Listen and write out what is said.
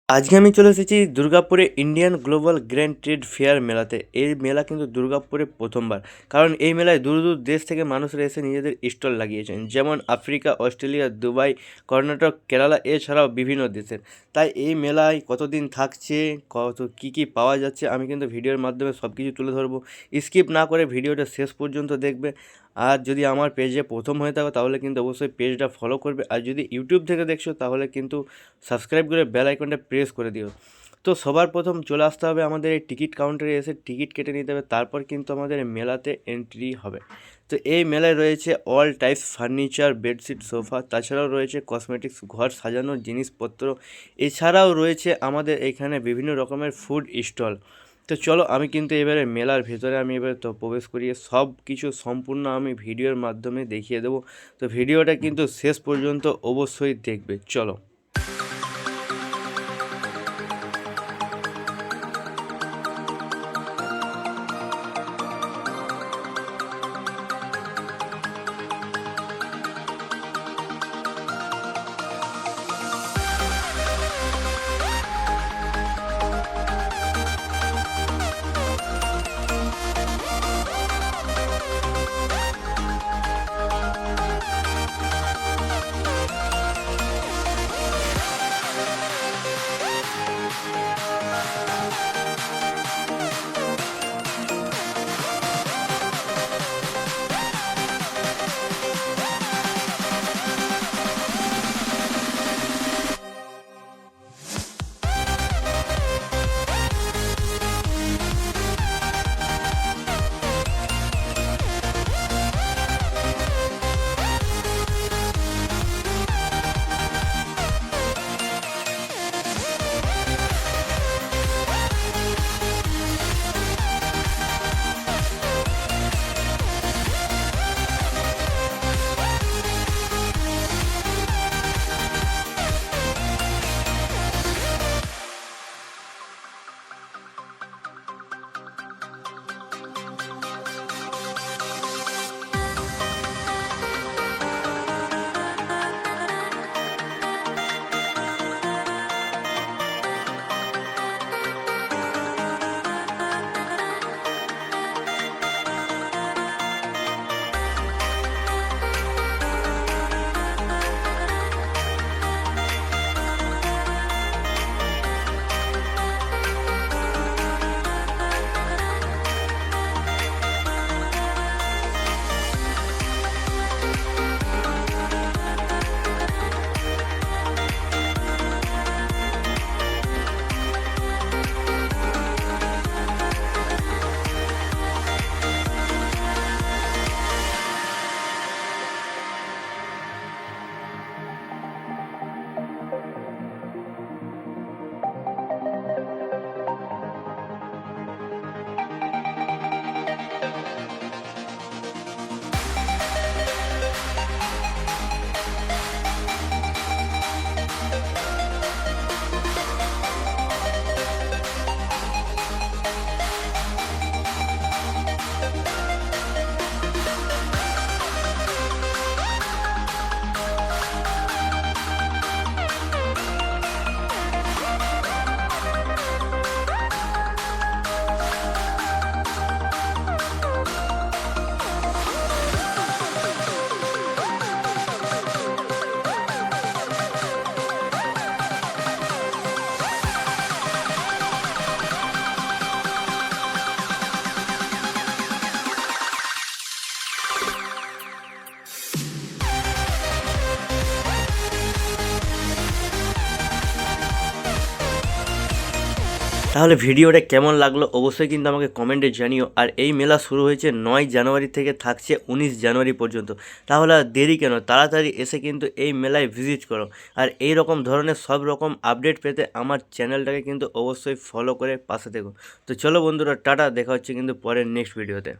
আজকে আমি চলে এসেছি দুর্গাপুরে Indian global grand trade fair মেলাতে। এই মেলা কিন্তু দুর্গাপুরে প্রথমবার, কারণ এই মেলায় দূর দূর দেশ থেকে মানুষরা এসে নিজেদের স্টল লাগিয়েছেন, যেমন Africa, Australia, Dubai, Karnataka, Kerala, এছাড়াও বিভিন্ন দেশের। তাই এই মেলায় কতদিন থাকছে, কত কী পাওয়া যাচ্ছে, আমি কিন্তু ভিডিওর মাধ্যমে সব কিছু তুলে ধরবো। স্কিপ না করে ভিডিওটা শেষ পর্যন্ত দেখবে। আর যদি আমার পেজে প্রথম হয়ে থাকো তাহলে কিন্তু অবশ্যই পেজটা ফলো করবে, আর যদি ইউটিউব থেকে দেখছো তাহলে কিন্তু সাবস্ক্রাইব করে বেল আইকনটা প্রেস করে দিও। তো সবার প্রথম চলে আসতে হবে আমাদের এই টিকিট কাউন্টারে, এসে টিকিট কেটে নিতে হবে, তারপর কিন্তু আমাদের মেলাতে এন্ট্রি হবে। তো এই মেলায় রয়েছে all types furniture, bedsheet, sofa, তাছাড়াও রয়েছে কসমেটিক্স, ঘর সাজানোর জিনিসপত্র, এছাড়াও রয়েছে আমাদের এখানে বিভিন্ন রকমের ফুড স্টল। তো চলো আমি কিন্তু এবারে মেলার ভেতরে আমি এবারে তো প্রবেশ করিয়ে সব কিছু সম্পূর্ণ আমি ভিডিওর মাধ্যমে দেখিয়ে দেবো। তো ভিডিওটা কিন্তু শেষ পর্যন্ত অবশ্যই দেখবে, চলো। তাহলে ভিডিওটা কেমন লাগলো অবশ্যই কিন্তু আমাকে কমেন্টে জানিও। আর এই মেলা শুরু হয়েছে 9 জানুয়ারি থেকে, থাকছে 19 জানুয়ারি পর্যন্ত। তাহলে আর দেরি কেন, তাড়াতাড়ি এসে কিন্তু এই মেলায় ভিজিট করো। আর এই রকম ধরনের সব রকম আপডেট পেতে আমার চ্যানেলটাকে কিন্তু অবশ্যই ফলো করে পাশে থেকো। তো চলো বন্ধুরা, টাটা, দেখা হচ্ছে কিন্তু পরের নেক্সট ভিডিওতে।